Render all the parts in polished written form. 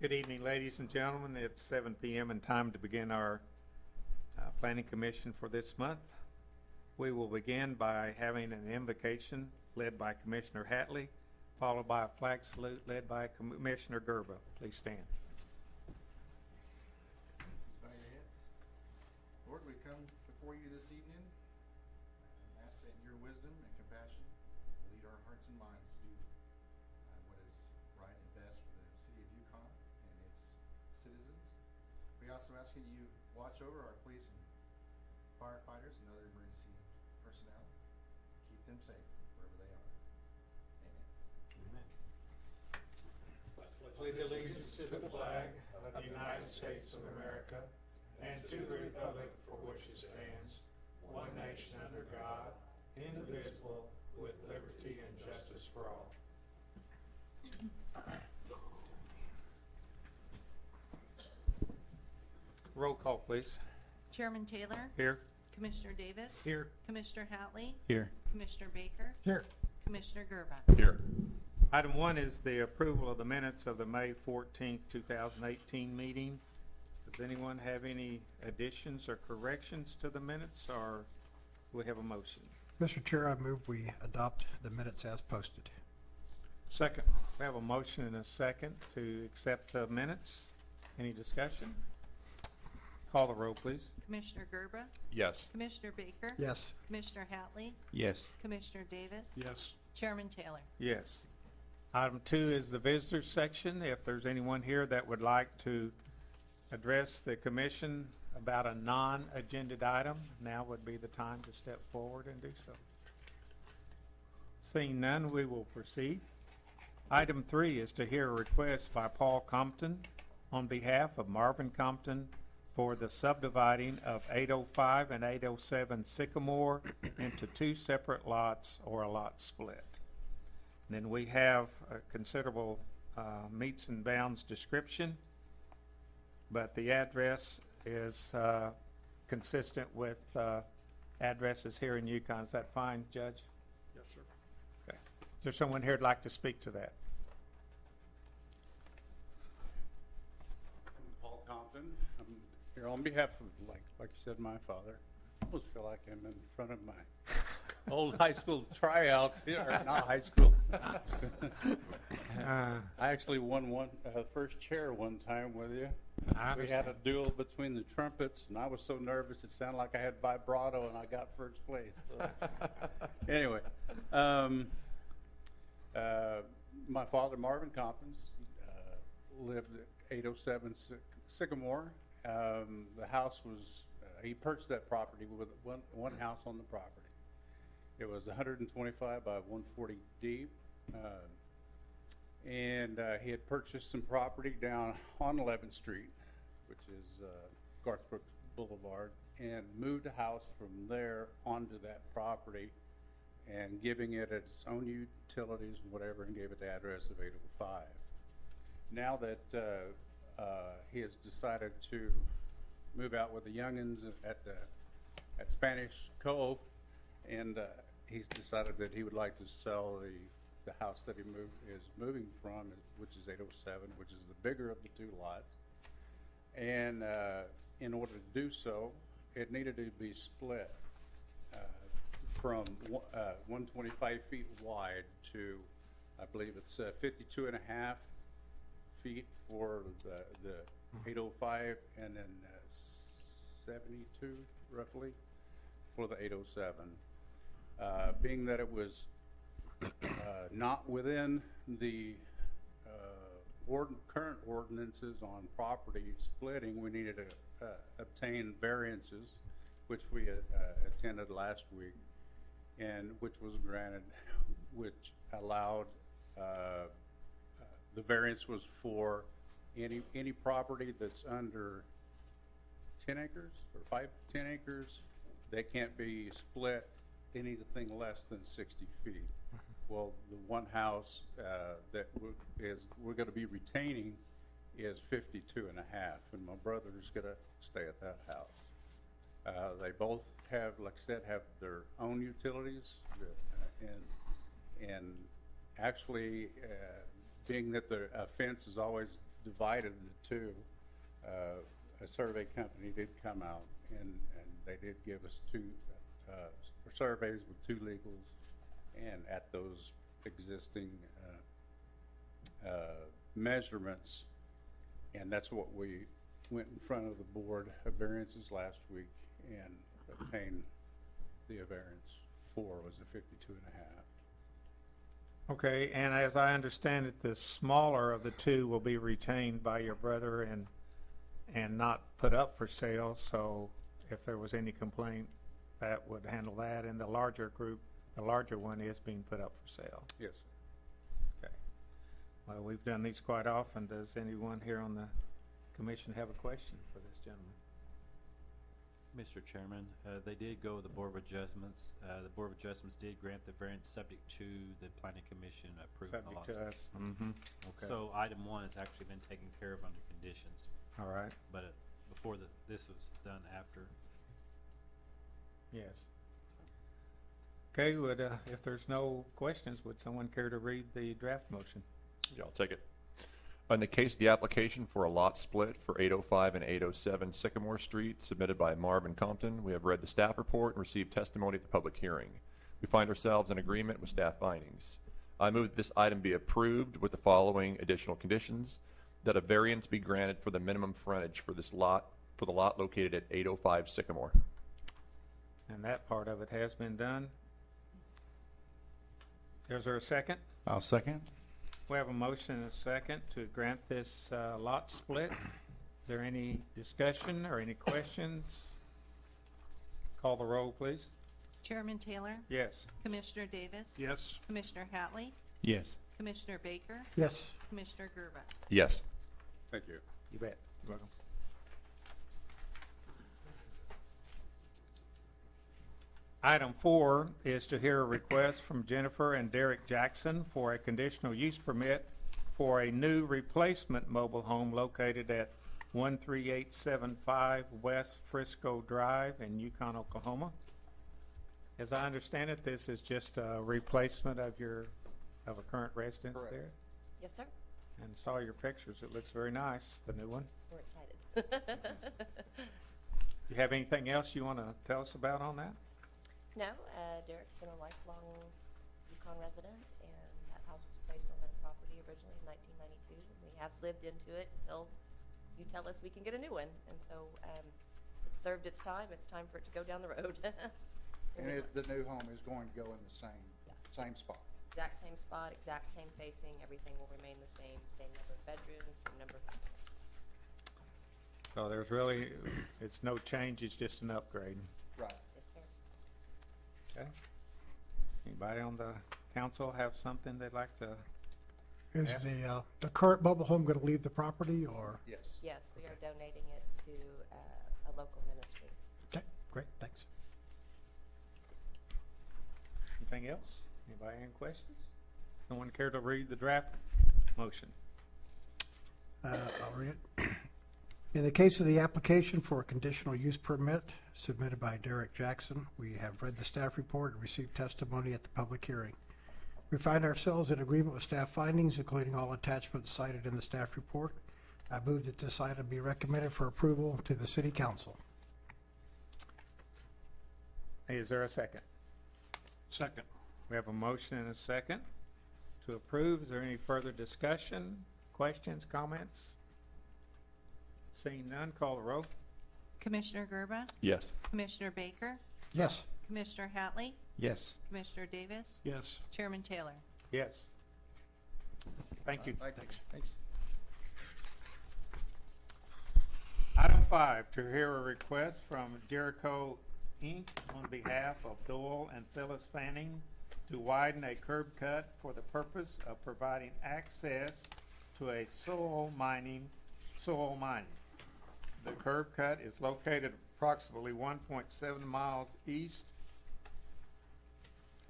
Good evening, ladies and gentlemen. It's 7 p.m. and time to begin our Planning Commission for this month. We will begin by having an invocation led by Commissioner Hatley, followed by a flag salute led by Commissioner Gerba. Please stand. Bow your heads. Lord, we come before you this evening and ask that in your wisdom and compassion lead our hearts and minds to do what is right and best for the city of Yukon and its citizens. We also ask that you watch over our police and firefighters and other emergency personnel. Keep them safe wherever they are. Amen. Pledge allegiance to the flag of the United States of America and to the republic for which it stands, one nation under God, indivisible, with liberty and justice for all. Roll call, please. Chairman Taylor? Here. Commissioner Davis? Here. Commissioner Hatley? Here. Commissioner Baker? Here. Commissioner Gerba? Here. Item 1 is the approval of the minutes of the May 14th, 2018 meeting. Does anyone have any additions or corrections to the minutes, or do we have a motion? Mr. Chair, I move we adopt the minutes as posted. Second. We have a motion and a second to accept the minutes. Any discussion? Call the roll, please. Commissioner Gerba? Yes. Commissioner Baker? Yes. Commissioner Hatley? Yes. Commissioner Davis? Yes. Chairman Taylor? Yes. Item 2 is the visitors section. If there's anyone here that would like to address the commission about a non-agenda item, now would be the time to step forward and do so. Seeing none, we will proceed. Item 3 is to hear a request by Paul Compton on behalf of Marvin Compton for the subdividing of 805 and 807 Sycamore into 2 separate lots or a lot split. And then we have a considerable meets and bounds description, but the address is consistent with addresses here in Yukon. Is that fine, Judge? Yes, sir. Okay. Is there someone here who'd like to speak to that? I'm Paul Compton. I'm here on behalf of, like you said, my father. I almost feel like I'm in front of my old high school tryouts here, or not high school. I actually won first chair one time with you. We had a duel between the trumpets, and I was so nervous it sounded like I had vibrato, and I got first place. So. Anyway, my father, Marvin Compton, lived at 807 Sycamore. The house was, he purchased that property with one house on the property. It was 125 by 140 deep. And he had purchased some property down on 11th Street, which is Garthbrook Boulevard, and moved the house from there onto that property and giving it its own utilities and whatever, and gave it the address of 805. Now that he has decided to move out with the youngins at Spanish Cove, and he's decided that he would like to sell the house that he is moving from, which is 807, which is the bigger of the 2 lots. And in order to do so, it needed to be split from 125 feet wide to, I believe it's 52 and a half feet for the 805, and then 72 roughly for the 807. Being that it was not within the current ordinances on property splitting, we needed to obtain variances, which we attended last week, and which was granted, which allowed the variance was for any property that's under 10 acres or 10 acres. They can't be split anything less than 60 feet. Well, the one house that we're going to be retaining is 52 and a half, and my brother's going to stay at that house. They both have, like I said, have their own utilities, and actually, being that the fence is always divided the two, a survey company did come out and they did give us two surveys with two legals, and at those existing measurements, and that's what we went in front of the Board of Variances last week and obtained the variance for, was a 52 and a half. Okay, and as I understand it, the smaller of the two will be retained by your brother and not put up for sale, so if there was any complaint, that would handle that, and the larger group, the larger one is being put up for sale. Yes, sir. Okay. Well, we've done these quite often. Does anyone here on the commission have a question for this gentleman? Mr. Chairman, they did go with the Board of Adjustments. The Board of Adjustments did grant the variance subject to the Planning Commission approving the lot Subject to split. us. Mm-hmm. Okay. So item 1 has actually been taken care of under conditions, All right. but before this was done after. Yes. Okay, if there's no questions, would someone care to read the draft motion? Yeah, I'll take it. In the case of the application for a lot split for 805 and 807 Sycamore Street submitted by Marvin Compton, we have read the staff report and received testimony at the public hearing. We find ourselves in agreement with staff findings. I move that this item be approved with the following additional conditions: that a variance be granted for the minimum frontage for this lot, for the lot located at 805 Sycamore. And that part of it has been done. Is there a second? I'll second. We have a motion and a second to grant this lot split. Is there any discussion or any questions? Call the roll, please. Chairman Taylor? Yes. Commissioner Davis? Yes. Commissioner Hatley? Yes. Commissioner Baker? Yes. Commissioner Gerba? Yes. Thank you. You bet. You're welcome. Item 4 is to hear a request from Jennifer and Derek Jackson for a conditional use permit for a new replacement mobile home located at 13875 West Frisco Drive in Yukon, Oklahoma. As I understand it, this is just a replacement of a current residence Correct. there. Yes, sir. And saw your pictures. It looks very nice, the new one. We're excited. You have anything else you want to tell us about on that? No, Derek's been a lifelong Yukon resident, and that house was placed on that property originally in 1992. And we have lived into it until you tell us we can get a new one. And so it served its time. It's time for it to go down the road. And the new home is going to go in the same spot. Exact same spot, exact same facing. Everything will remain the same. Same number of bedrooms, same number of bathrooms. So there's really, it's no change, it's just an upgrade. Right. Yes, sir. Okay. Anybody on the council have something they'd like to? Is the current mobile home going to leave the property, or? Yes. Yes, we are donating it to a local ministry. Okay, great, thanks. Anything else? Anybody have any questions? No one care to read the draft motion? I'll read it. In the case of the application for a conditional use permit submitted by Derek Jackson, we have read the staff report and received testimony at the public hearing. We find ourselves in agreement with staff findings, including all attachments cited in the staff report. I move that this item be recommended for approval to the city council. Is there a second? Second. We have a motion and a second to approve. Is there any further discussion, questions, comments? Seeing none, call the roll. Commissioner Gerba? Yes. Commissioner Baker? Yes. Commissioner Hatley? Yes. Commissioner Davis? Yes. Chairman Taylor? Yes. Thank you. Thanks. Item 5, to hear a request from Jericho Inc. on behalf of Doyle and Phyllis Fanning to widen a curb cut for the purpose of providing access to a soil mining. The curb cut is located approximately 1.7 miles east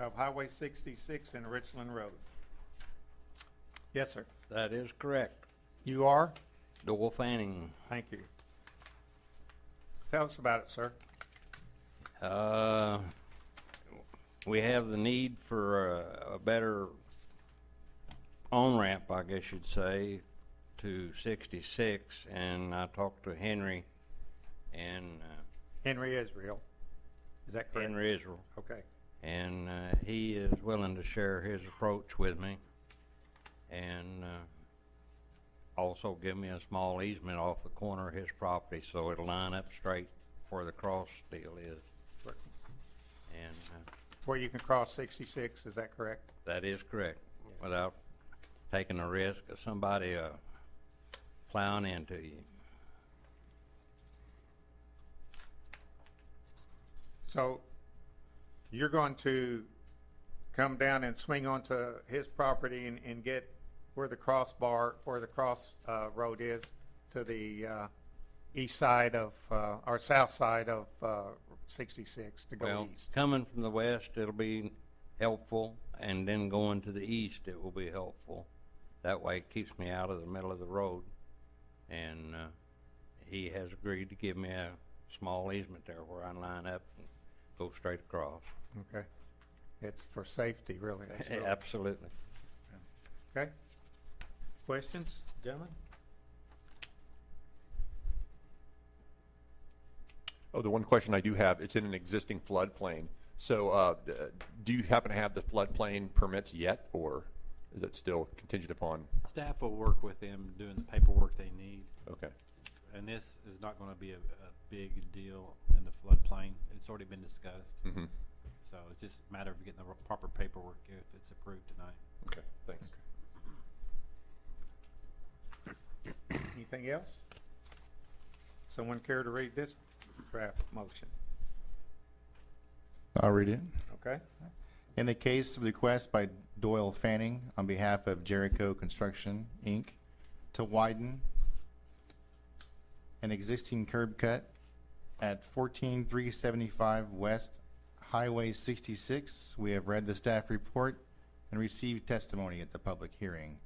of Highway 66 and Richland Road. Yes, sir. That is correct. You are? Doyle Fanning. Thank you. Tell us about it, sir. We have the need for a better on-ramp, I guess you'd say, to 66, and I talked to Henry, and Henry Israel, is that correct? Henry Israel, Okay, and he is willing to share his approach with me, and also give me a small easement off the corner of his property, so it'll line up straight where the cross deal is. Right. And where you can cross 66, is that correct? that is correct, without taking the risk of somebody plowing into you. So you're going to come down and swing onto his property and get where the crossbar, where the cross road is to the east side of, or south side of 66 to go Well, east. coming from the west, it'll be helpful, and then going to the east, it will be helpful. That way, it keeps me out of the middle of the road, and he has agreed to give me a small easement there where I line up and go straight across. Okay. It's for safety, really. That's really- Absolutely. Okay. Questions, gentlemen? Oh, the one question I do have, it's in an existing floodplain. So do you happen to have the floodplain permits yet, or is it still contingent upon? Staff will work with them doing the paperwork they need, Okay. and this is not gonna be a big deal in the floodplain. It's already been discussed. Mm-hmm. So it's just a matter of getting the proper paperwork if it's approved tonight. Okay, thanks. Anything else? Someone care to read this draft motion? I'll read it. Okay? In the case of the request by Doyle Fanning on behalf of Jericho Construction, Inc., to widen an existing curb cut at 14375 West Highway 66, we have read the staff report and received testimony at the public hearing.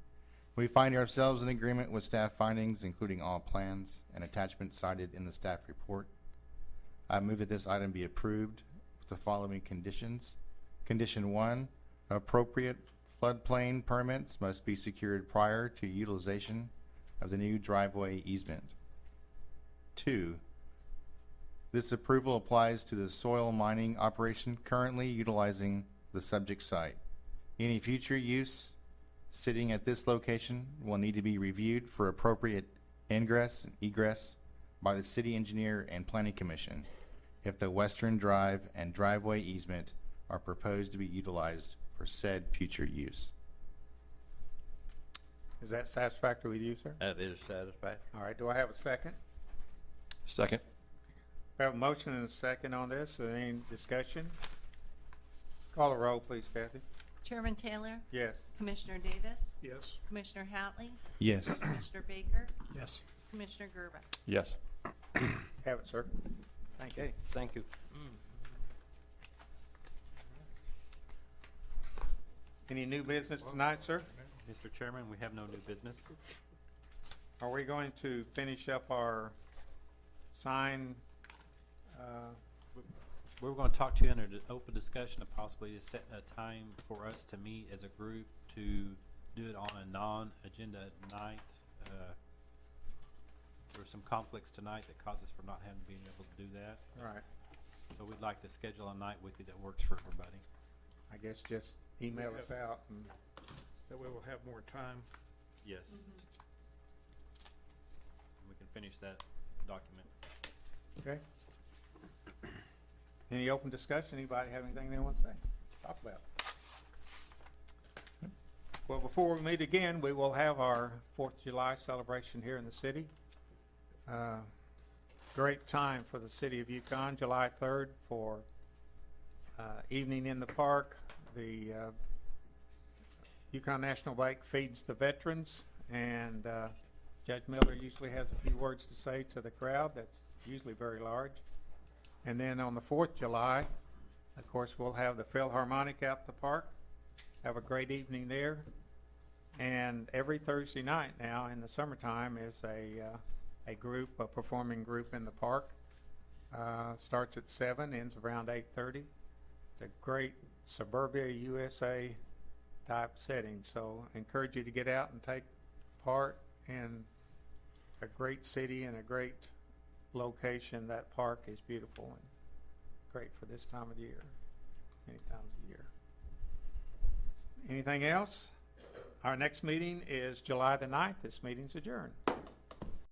We find ourselves in agreement with staff findings, including all plans and attachments cited in the staff report. I move that this item be approved with the following conditions. Condition 1, appropriate floodplain permits must be secured prior to utilization of the new driveway easement. 2, this approval applies to the soil mining operation currently utilizing the subject site. Any future use sitting at this location will need to be reviewed for appropriate ingress and egress by the city engineer and planning commission if the western drive and driveway easement are proposed to be utilized for said future use. Is that satisfactory with you, sir? That is satisfactory. All right, do I have a second? Second? We have a motion and a second on this. Any discussion? Call the roll, please, Kathy. Chairman Taylor? Yes. Commissioner Davis? Yes. Commissioner Hatley? Yes. Commissioner Baker? Yes. Commissioner Gerba? Yes. Have it, sir. Thank you. Okay, thank you. Any new business tonight, sir? Mr. Chairman, we have no new business. Are we going to finish up our sign? We were gonna talk to you under the open discussion of possibly set a time for us to meet as a group to do it on a non-agenda night. There were some conflicts tonight that caused us from not having being able to do that. All right. So we'd like to schedule a night with you that works for everybody. I guess just email us out and That way we'll have more time. Yes. We can finish that document. okay. Any open discussion? Anybody have anything they want to say? Talk about. Well, before we meet again, we will have our 4th of July celebration here in the city. Great time for the city of Yukon, July 3rd for evening in the park. The Yukon National Bank feeds the veterans, and Judge Miller usually has a few words to say to the crowd. That's usually very large. And then on the 4th of July, of course, we'll have the Philharmonic out the park. Have a great evening there. And every Thursday night now in the summertime is a group, a performing group in the park. Starts at 7, ends around 8:30. It's a great suburbia USA type setting. So I encourage you to get out and take part in a great city and a great location. That park is beautiful and great for this time of year, many times a year. Anything else? Our next meeting is July the 9th. This meeting's adjourned.